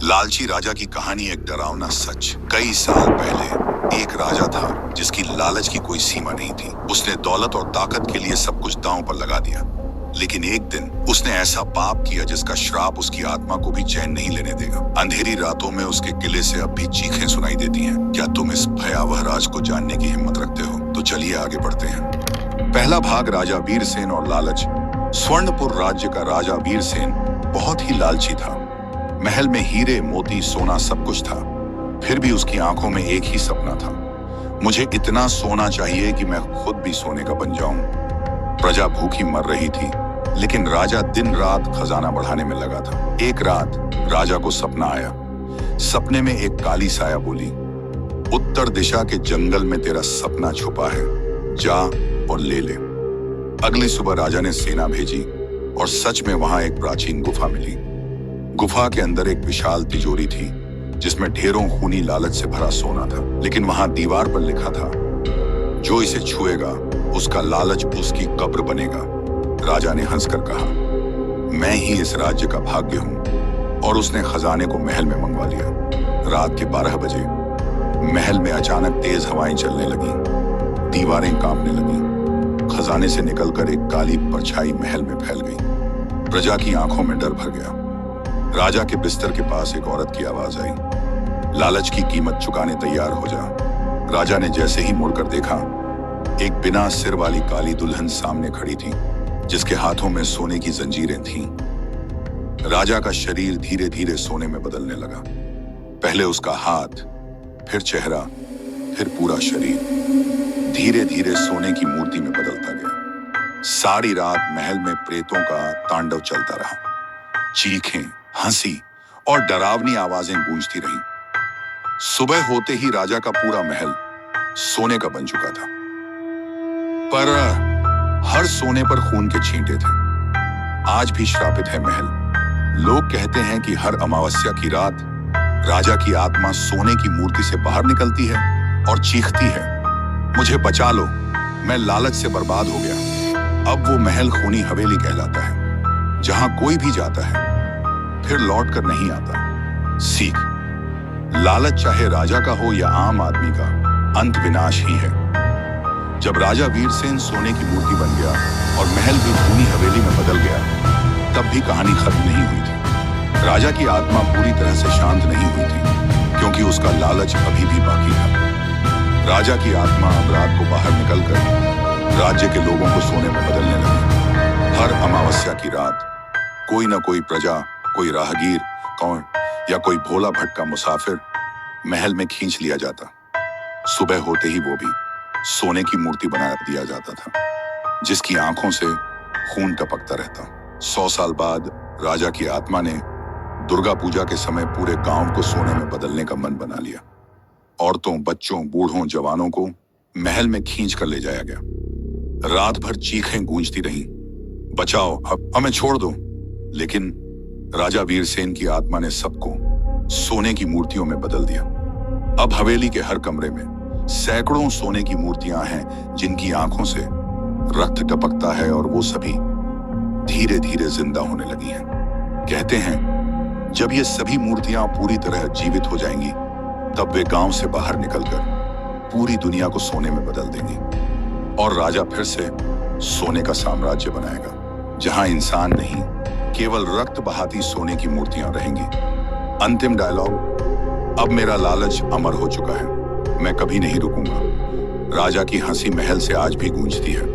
लालची राजा की कहानी एक डरावना सच। कई साल पहले एक राजा था जिसकी लालच की कोई सीमा नहीं थी। उसने दौलत और ताकत के लिए सब कुछ दांव पर लगा दिया। लेकिन एक दिन उसने ऐसा पाप किया जिसका श्राप उसकी आत्मा को भी चैन नहीं लेने देगा। अंधेरी रातों में उसके किले से अब भी चीखें सुनाई देती हैं। क्या तुम इस भयावह राज को जानने की हिम्मत रखते हो? तो चलिए आगे बढ़ते हैं। पहला भाग, राजा वीरसेन और लालच। स्वर्णपुर राज्य का राजा वीरसेन बहुत ही लालची था। महल में हीरे मोती सोना सब कुछ था, फिर भी उसकी आंखों में एक ही सपना था, मुझे इतना सोना चाहिए कि मैं खुद भी सोने का बन जाऊं। प्रजा भूखी मर रही थी, लेकिन राजा दिन रात खजाना बढ़ाने में लगा था। एक रात राजा को सपना आया। सपने में एक काली साया बोली, उत्तर दिशा के जंगल में तेरा सपना छुपा है, जा और ले ले। अगली सुबह राजा ने सेना भेजी और सच में वहां एक प्राचीन गुफा मिली। गुफा के अंदर एक विशाल तिजोरी थी जिसमें ढेरों खूनी लालच से भरा सोना था। लेकिन वहां दीवार पर लिखा था, जो इसे छुएगा उसका लालच उसकी कब्र बनेगा। राजा ने हंसकर कहा, मैं ही इस राज्य का भाग्य हूं, और उसने खजाने को महल में मंगवा लिया। रात के 12 बजे महल में अचानक तेज हवाएं चलने लगी, दीवारें कांपने लगी। खजाने से निकलकर एक काली परछाई महल में फैल गई। प्रजा की आंखों में डर भर गया। राजा के बिस्तर के पास एक औरत की आवाज आई, लालच की कीमत चुकाने तैयार हो जा। राजा ने जैसे ही मुड़कर देखा, एक बिना सिर वाली काली दुल्हन सामने खड़ी थी, जिसके हाथों में सोने की जंजीरें थीं। राजा का शरीर धीरे धीरे सोने में बदलने लगा। पहले उसका हाथ, फिर चेहरा, फिर पूरा शरीर धीरे धीरे सोने की मूर्ति में बदलता गया। सारी रात महल में प्रेतों का तांडव चलता रहा। चीखें, हंसी और डरावनी आवाजें गूंजती रहीं। सुबह होते ही राजा का पूरा महल सोने का बन चुका था, पर हर सोने पर खून के छींटे थे। आज भी श्रापित है महल। लोग कहते हैं कि हर अमावस्या की रात राजा की आत्मा सोने की मूर्ति से बाहर निकलती है और चीखती है, मुझे बचा लो, मैं लालच से बर्बाद हो गया। अब वो महल खूनी हवेली कहलाता है, जहां कोई भी जाता है फिर लौट कर नहीं आता। सीख, लालच चाहे राजा का हो या आम आदमी का, अंत विनाश ही है। जब राजा वीरसेन सोने की मूर्ति बन गया और महल भी खूनी हवेली में बदल गया, तब भी कहानी खत्म नहीं हुई थी। राजा की आत्मा पूरी तरह से शांत नहीं हुई थी, क्योंकि उसका लालच अभी भी बाकी था। राजा की आत्मा अब रात को बाहर निकलकर राज्य के लोगों को सोने में बदलने लगी। हर अमावस्या की रात कोई न कोई प्रजा, कोई राहगीर, कौन या कोई भोला भटका मुसाफिर महल में खींच लिया जाता। सुबह होते ही वो भी सोने की मूर्ति बना दिया जाता था, जिसकी आंखों से खून टपकता रहता। 100 साल बाद राजा की आत्मा ने दुर्गा पूजा के समय पूरे गांव को सोने में बदलने का मन बना लिया। औरतों, बच्चों, बूढ़ों, जवानों को महल में खींच कर ले जाया गया। रात भर चीखें गूंजती रहीं, बचाओ, हमें छोड़ दो। लेकिन राजा वीरसेन की आत्मा ने सबको सोने की मूर्तियों में बदल दिया। अब हवेली के हर कमरे में सैकड़ों सोने की मूर्तियां हैं, जिनकी आंखों से रक्त टपकता है, और वो सभी धीरे धीरे जिंदा होने लगी हैं। कहते हैं, जब ये सभी मूर्तियां पूरी तरह जीवित हो जाएंगी, तब वे गांव से बाहर निकलकर पूरी दुनिया को सोने में बदल देंगी, और राजा फिर से सोने का साम्राज्य बनाएगा, जहां इंसान नहीं, केवल रक्त बहाती सोने की मूर्तियां रहेंगी। अंतिम डायलॉग, अब मेरा लालच अमर हो चुका है, मैं कभी नहीं रुकूंगा। राजा की हंसी महल से आज भी गूंजती है।